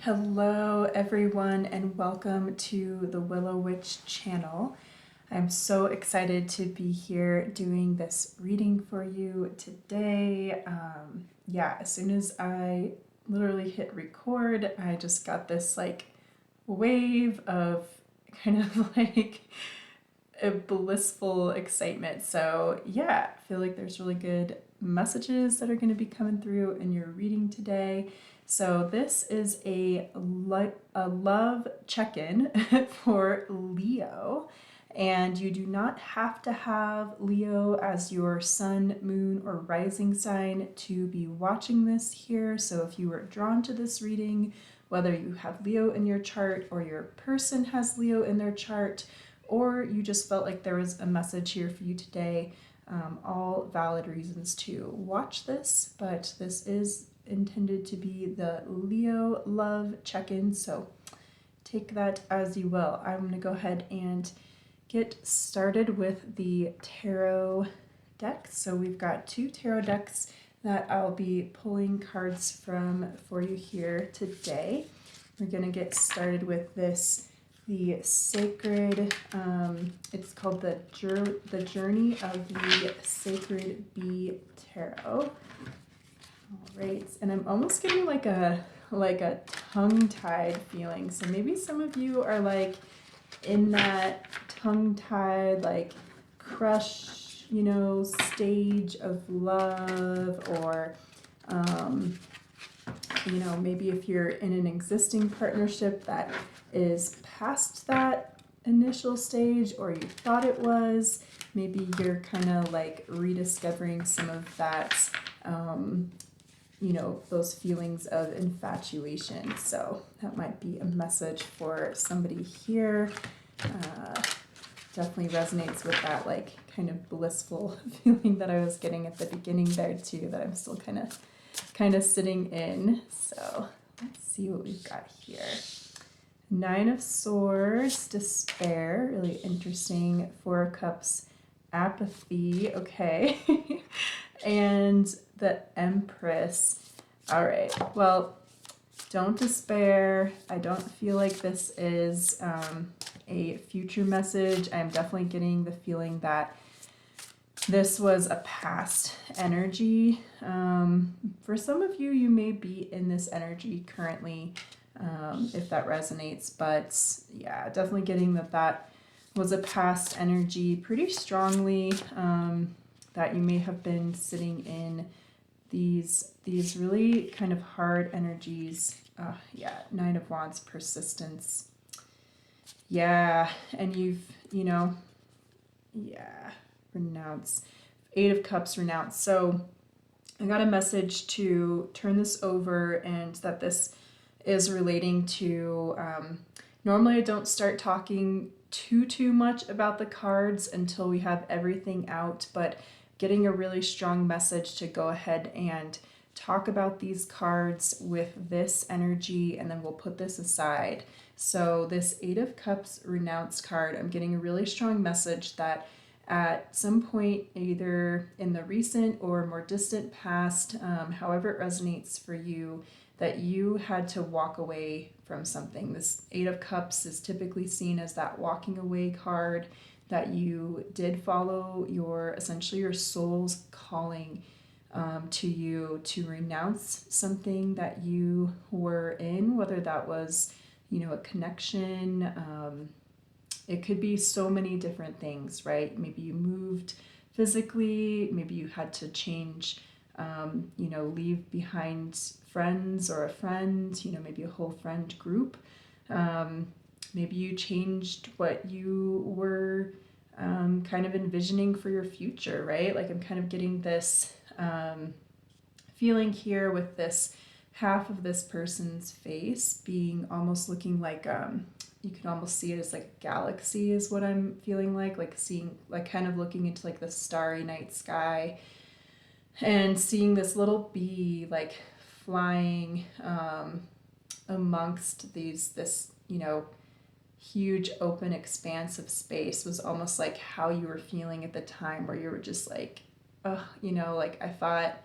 Hello everyone and welcome to the Willow Witch channel. I'm so excited to be here doing this reading for you today. As soon as I literally hit record, I just got this wave of kind of a blissful excitement. So yeah, I feel like there's really good messages that are going to be coming through in your reading today. So this is a love check-in for Leo, and you do not have to have Leo as your sun, moon, or rising sign to be watching this here. So if you were drawn to this reading, whether you have Leo in your chart or your person has Leo in their chart, or you just felt like there was a message here for you today, all valid reasons to watch this, but this is intended to be the Leo love check-in, so take that as you will. I'm going to go ahead and get started with the tarot deck. So we've got two tarot decks that I'll be pulling cards from for you here today. We're going to get started with the sacred, it's called the Journey of the Sacred Bee Tarot. All right, and I'm almost getting like a tongue-tied feeling. So maybe some of you are like in that tongue-tied, like crush, stage of love, or maybe if you're in an existing partnership that is past that initial stage, or you thought it was, maybe you're kind of like rediscovering some of that those feelings of infatuation. So that might be a message for somebody here. Definitely resonates with that like kind of blissful feeling that I was getting at the beginning there too, that I'm still kind of sitting in. So let's see what we've got here. Nine of Swords, despair, really interesting. Four of Cups, apathy, okay. And the Empress. All right, well, don't despair. I don't feel like this is a future message. I'm definitely getting the feeling that this was a past energy. For some of you, you may be in this energy currently, if that resonates. But yeah, definitely getting that was a past energy pretty strongly, that you may have been sitting in these really kind of hard energies. Nine of Wands, persistence. Yeah, and renounce. Eight of Cups, renounce. So I got a message to turn this over, and that this is relating to, normally I don't start talking too much about the cards until we have everything out, but getting a really strong message to go ahead and talk about these cards with this energy, and then we'll put this aside. So this Eight of Cups renounce card, I'm getting a really strong message that at some point, either in the recent or more distant past, however it resonates for you, that you had to walk away from something. This Eight of Cups is typically seen as that walking away card, that you did follow essentially your soul's calling to you to renounce something that you were in, whether that was, a connection. It could be so many different things, right? Maybe you moved physically, maybe you had to change, leave behind friends or a friend, maybe a whole friend group. Maybe you changed what you were kind of envisioning for your future, right? Like I'm kind of getting this feeling here with this half of this person's face being almost looking like, you can almost see it as like a galaxy is what I'm feeling like seeing, like kind of looking into like the starry night sky and seeing this little bee like flying amongst this huge open expanse of space. Was almost like how you were feeling at the time, where you were just like, oh, like I thought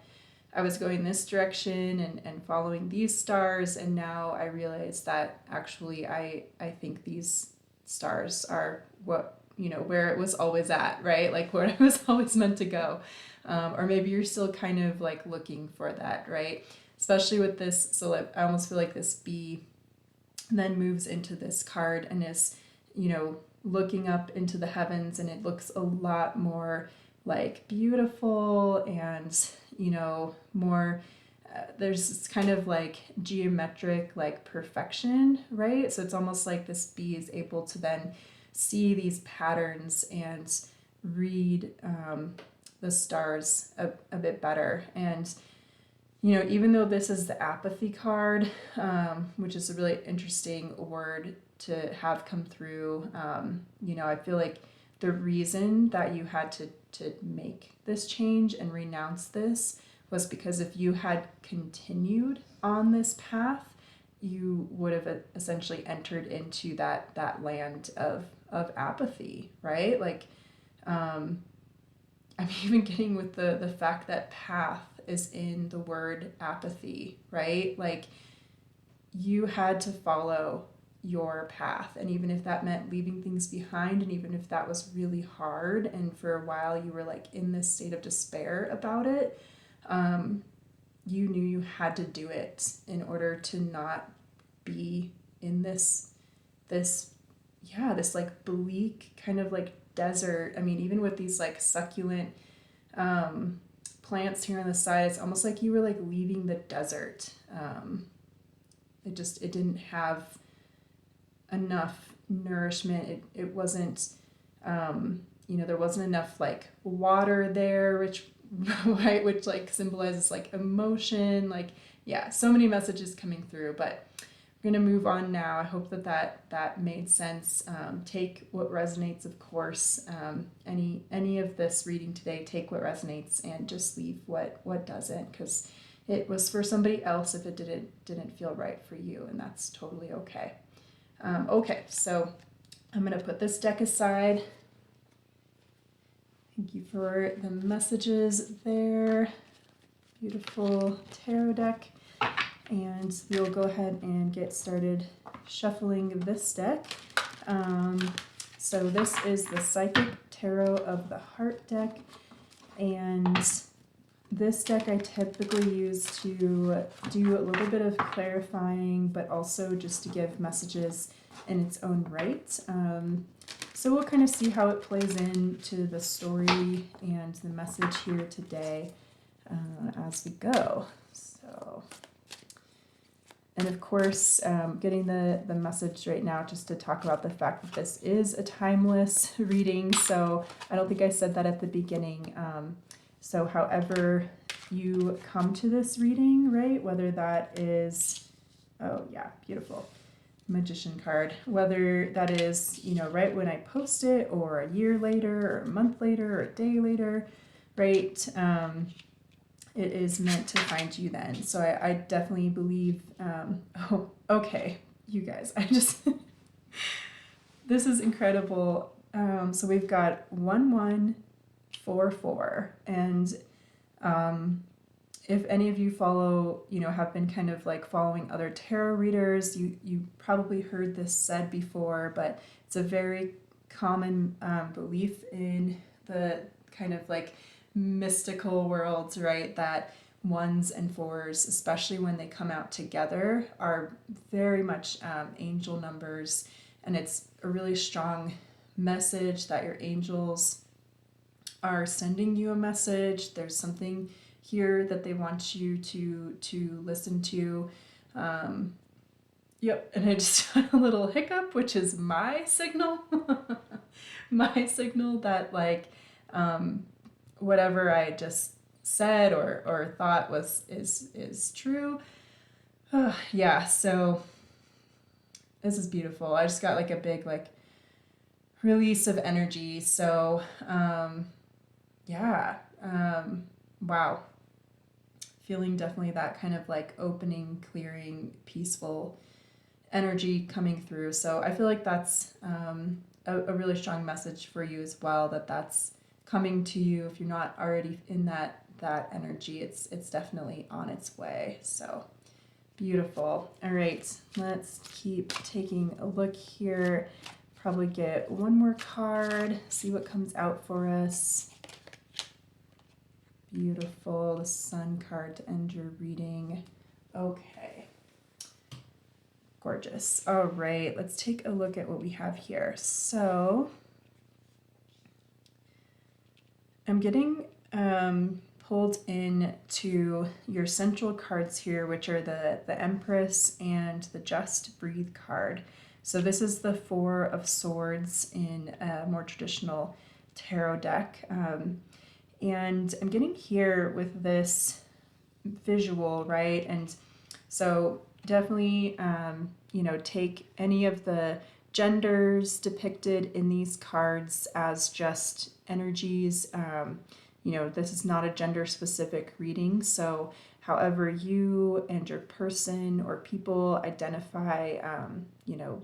I was going this direction and following these stars, and now I realize that actually I think these stars are what, where it was always at, right? Like where it was always meant to go. Or maybe you're still kind of like looking for that, right? Especially with this, so I almost feel like this bee then moves into this card and is, looking up into the heavens, and it looks a lot more like beautiful and, more, there's this kind of like geometric like perfection, right? So it's almost like this bee is able to then see these patterns and read the stars a bit better. And even though this is the apathy card, which is a really interesting word to have come through, I feel like the reason that you had to make this change and renounce this was because if you had continued on this path, you would have essentially entered into that land of apathy, right? Like, I'm even getting with the fact that path is in the word apathy, right? Like, you had to follow your path, and even if that meant leaving things behind, and even if that was really hard, and for a while you were like in this state of despair about it, you knew you had to do it in order to not be in this like bleak kind of like desert. I mean, even with these like succulent plants here on the side, it's almost like you were like leaving the desert. It didn't have enough nourishment. It wasn't, there wasn't enough like water there, which right, which like symbolizes like emotion, like, yeah, so many messages coming through. But we're gonna move on now. I hope that made sense. Take what resonates, of course. Any of this reading today, take what resonates and just leave what doesn't, because it was for somebody else if it didn't feel right for you, and that's totally okay. Okay, so I'm gonna put this deck aside. Thank you for the messages there. Beautiful tarot deck. And we'll go ahead and get started shuffling this deck. So this is the Psychic Tarot of the Heart deck. And this deck I typically use to do a little bit of clarifying, but also just to give messages in its own right. So we'll kind of see how it plays into the story and the message here today as we go. So, and of course, getting the message right now just to talk about the fact that this is a timeless reading. So I don't think I said that at the beginning. So however you come to this reading, right, whether that is, oh yeah, beautiful, Magician card, whether that is, right when I post it, or a year later, or a month later, or a day later, right, it is meant to find you then. So I definitely believe, oh, okay, you guys, this is incredible. So we've got 1144, and if any of you follow, have been kind of like following other tarot readers, you probably heard this said before, but it's a very common belief in the kind of like mystical worlds, right? That ones and fours, especially when they come out together, are very much angel numbers, and it's a really strong message that your angels are sending you a message. There's something here that they want you to listen to. Yep, and I just had a little hiccup, which is my signal. My signal that like whatever I just said or thought is true. Yeah, so this is beautiful. I just got like a big like release of energy. So yeah, wow. Feeling definitely that kind of like opening, clearing, peaceful energy coming through. So I feel like that's a really strong message for you as well, that's coming to you if you're not already in that that energy. It's definitely on its way. So beautiful. All right, let's keep taking a look here. Probably get one more card, see what comes out for us. Beautiful, the Sun card to end your reading. Okay, gorgeous. All right, let's take a look at what we have here. So I'm getting pulled in to your central cards here, which are the Empress and the Just Breathe card. So this is the Four of Swords in a more traditional tarot deck. And I'm getting here with this visual, right? And so definitely, take any of the genders depicted in these cards as just energies. This is not a gender specific reading. So however you and your person or people identify,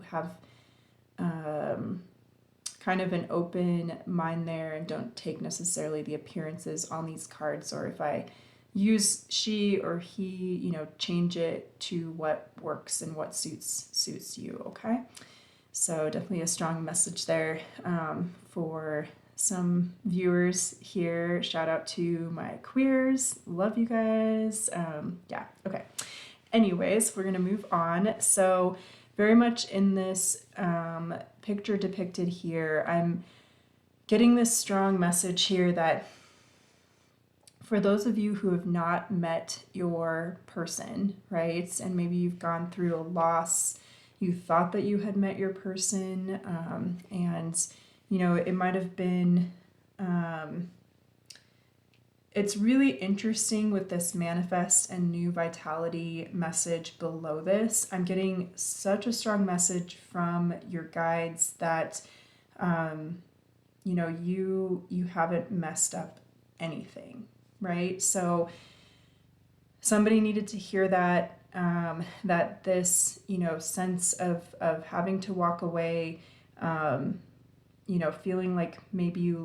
have kind of an open mind there and don't take necessarily the appearances on these cards, or if I use she or he, change it to what works and what suits you, okay? So definitely a strong message there for some viewers here. Shout out to my queers. Love you guys. Okay. Anyways, we're going to move on. So very much in this picture depicted here, I'm getting this strong message here that for those of you who have not met your person, right, and maybe you've gone through a loss, you thought that you had met your person, and, it might have been, it's really interesting with this manifest and new vitality message below this. I'm getting such a strong message from your guides that, you haven't messed up anything, right? So somebody needed to hear that, that this, sense of having to walk away, feeling like maybe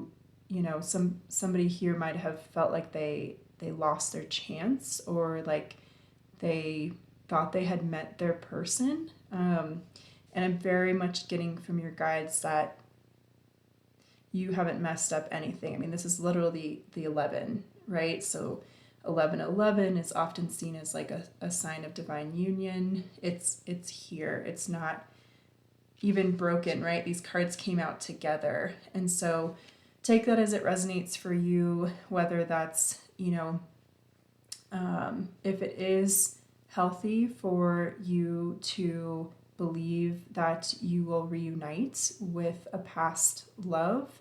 somebody here might have felt like they lost their chance, or like they thought they had met their person. And I'm very much getting from your guides that you haven't messed up anything. I mean, this is literally the 11, right? So 1111 is often seen as like a sign of divine union. It's here. It's not even broken, right? These cards came out together. And so take that as it resonates for you, whether that's, if it is healthy for you to believe that you will reunite with a past love,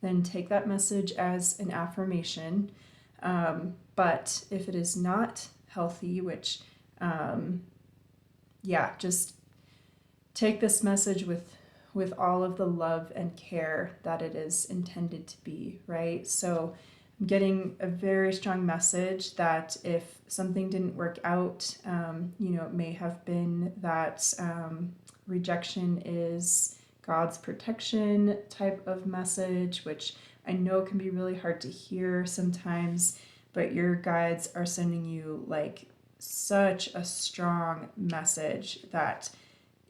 then take that message as an affirmation. But if it is not healthy, which, just take this message with all of the love and care that it is intended to be, right? So I'm getting a very strong message that if something didn't work out, it may have been that rejection is God's protection type of message, which I know can be really hard to hear sometimes, but your guides are sending you like such a strong message that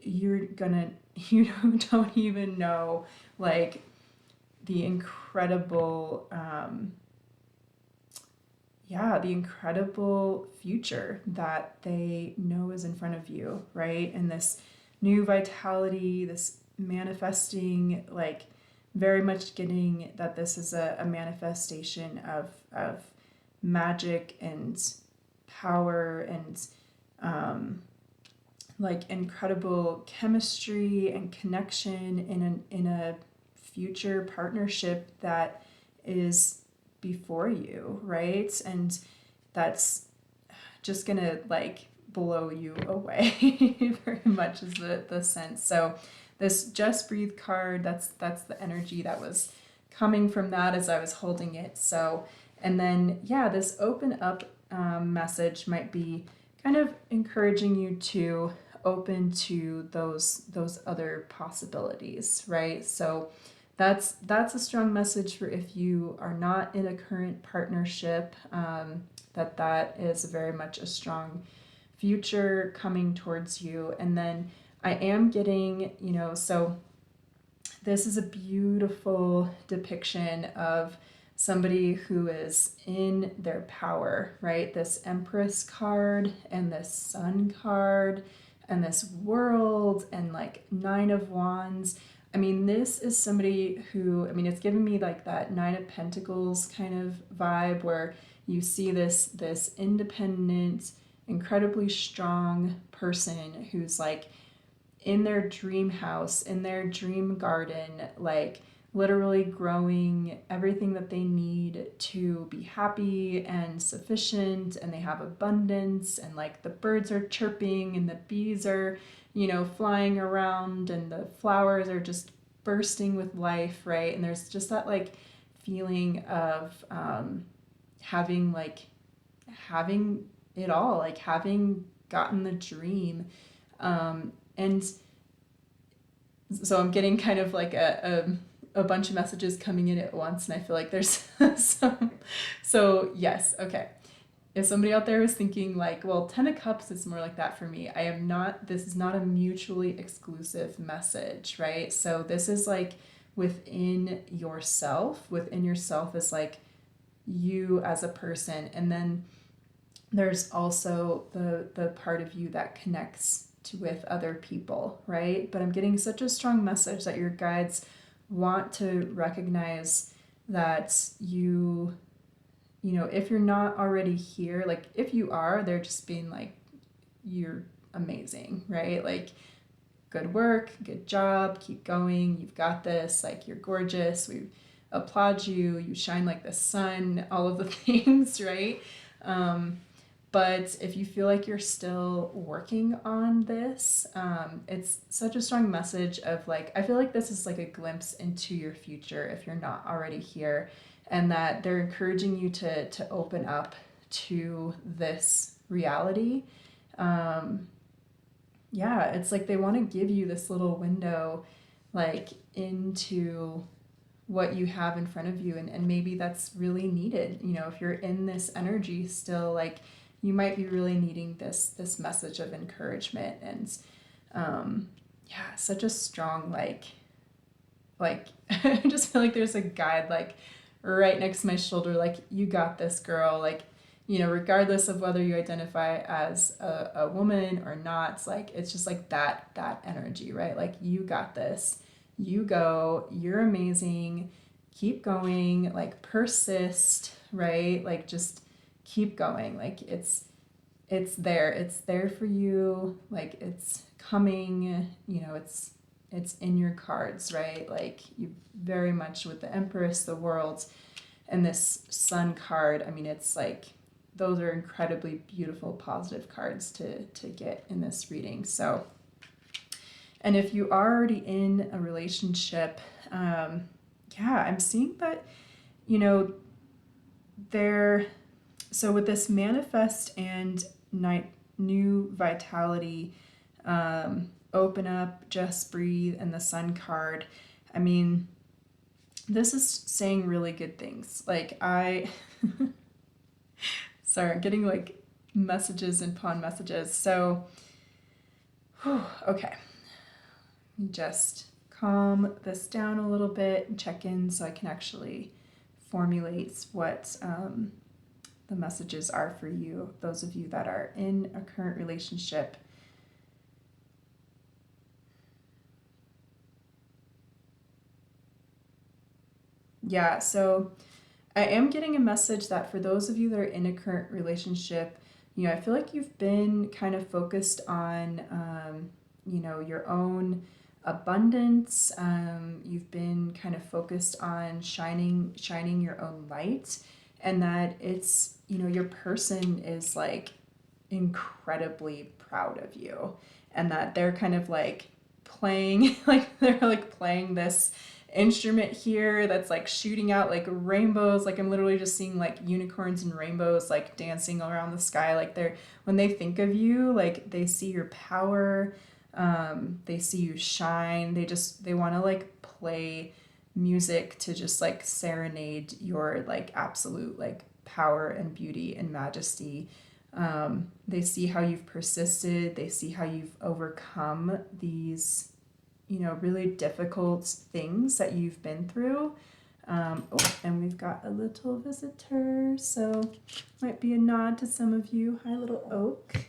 you don't even know, like, the incredible the incredible future that they know is in front of you, right? And this new vitality, this manifesting, like, very much getting that this is a manifestation of magic and power and like incredible chemistry and connection in a future partnership that is before you, right? And that's just gonna like blow you away very much is the sense. So this Just Breathe card, that's the energy that was coming from that as I was holding it. So, and then this open up message might be kind of encouraging you to open to those other possibilities, right? So that's a strong message for if you are not in a current partnership, that is very much a strong future coming towards you. And then I am getting, so this is a beautiful depiction of somebody who is in their power, right? This Empress card and this Sun card and this World and like Nine of Wands. I mean, this is somebody who, it's giving me like that Nine of Pentacles kind of vibe where you see this independent, incredibly strong person who's like in their dream house, in their dream garden, like literally growing everything that they need to be happy and sufficient, and they have abundance, and like the birds are chirping and the bees are, flying around, and the flowers are just bursting with life, right? And there's just that like feeling of having having it all, like having gotten the dream. And so I'm getting kind of like a bunch of messages coming in at once, and I feel like there's some. So yes, okay. If somebody out there is thinking like, well, 10 of Cups is more like that for me, I am not, this is not a mutually exclusive message, right? So this is like within yourself is like you as a person. And then there's also the part of you that connects with other people, right? But I'm getting such a strong message that your guides want to recognize that if you're not already here, like if you are, they're just being like, you're amazing, right? Like, good work, good job, keep going, you've got this, like you're gorgeous, we applaud you, you shine like the sun, all of the things, right? But if you feel like you're still working on this, it's such a strong message of like, I feel like this is like a glimpse into your future if you're not already here, and that they're encouraging you to open up to this reality. Yeah, it's like they want to give you this little window like into what you have in front of you, and maybe that's really needed. If you're in this energy still, like you might be really needing this message of encouragement. And yeah, such a strong like I just feel like there's a guide like right next to my shoulder, like, you got this, girl. Like, regardless of whether you identify as a woman or not, like it's just like that energy, right? Like, you got this, you go, you're amazing, keep going, like persist, right? Like just keep going. Like it's there for you, like it's coming, it's in your cards, right? Like, you very much with the Empress, the World, and this Sun card. It's like those are incredibly beautiful, positive cards to get in this reading. So, and if you are already in a relationship, yeah, I'm seeing that, there. So with this manifest and new vitality, open up, just breathe, and the Sun card, this is saying really good things. Like, sorry, I'm getting like messages and pawn messages. So, okay. Just calm this down a little bit and check in so I can actually formulate what the messages are for you, those of you that are in a current relationship. Yeah, so I am getting a message that for those of you that are in a current relationship, I feel like you've been kind of focused on, your own abundance. You've been kind of focused on shining your own light, and that it's, your person is like incredibly proud of you, and that they're kind of like playing, like they're like playing this instrument here that's like shooting out like rainbows. Like, I'm literally just seeing like unicorns and rainbows like dancing around the sky. Like, they're, when they think of you, like they see your power, they see you shine, they want to like play music to just like serenade your like absolute like power and beauty and majesty. They see how you've persisted, they see how you've overcome these, you know, really difficult things that you've been through. Oh, and we've got a little visitor, so might be a nod to some of you. Hi, little Oak.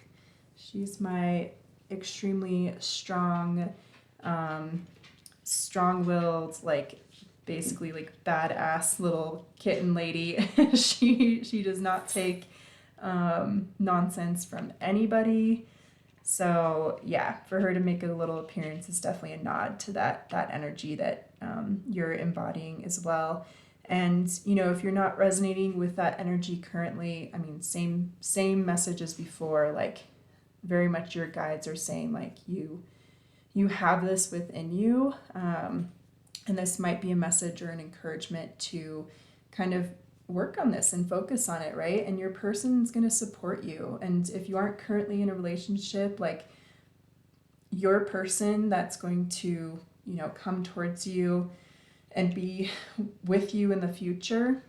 She's my extremely strong, strong-willed, like basically like badass little kitten lady. She does not take nonsense from anybody. So yeah, for her to make a little appearance is definitely a nod to that energy that you're embodying as well. And you know, if you're not resonating with that energy currently, I mean, same message as before. Like, very much your guides are saying like you have this within you, and this might be a message or an encouragement to kind of work on this and focus on it, right? And your person's going to support you. And if you aren't currently in a relationship, like your person that's going to, you know, come towards you and be with you in the future,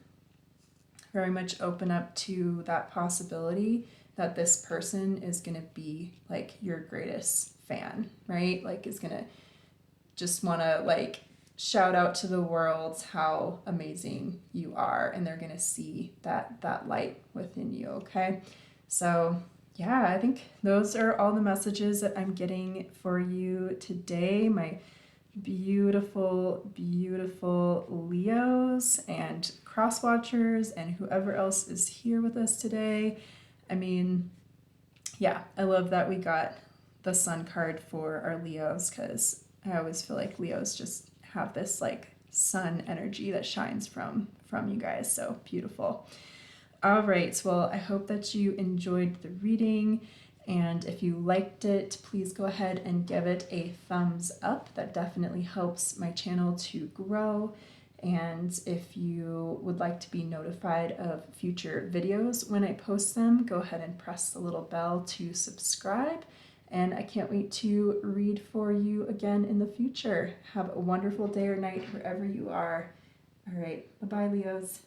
very much open up to that possibility that this person is going to be like your greatest fan, right? Like is going to just want to like shout out to the world how amazing you are, and they're going to see that light within you. Okay, so yeah, I think those are all the messages that I'm getting for you today, my beautiful Leos and cross watchers and whoever else is here with us today. I mean, yeah, I love that we got the sun card for our Leos, because I always feel like Leos just have this like sun energy that shines from you guys. So beautiful. All right, well, I hope that you enjoyed the reading, and if you liked it, please go ahead and give it a thumbs up. That definitely helps my channel to grow. And if you would like to be notified of future videos when I post them, go ahead and press the little bell to subscribe. And I can't wait to read for you again in the future. Have a wonderful day or night wherever you are. All right, bye-bye, Leos.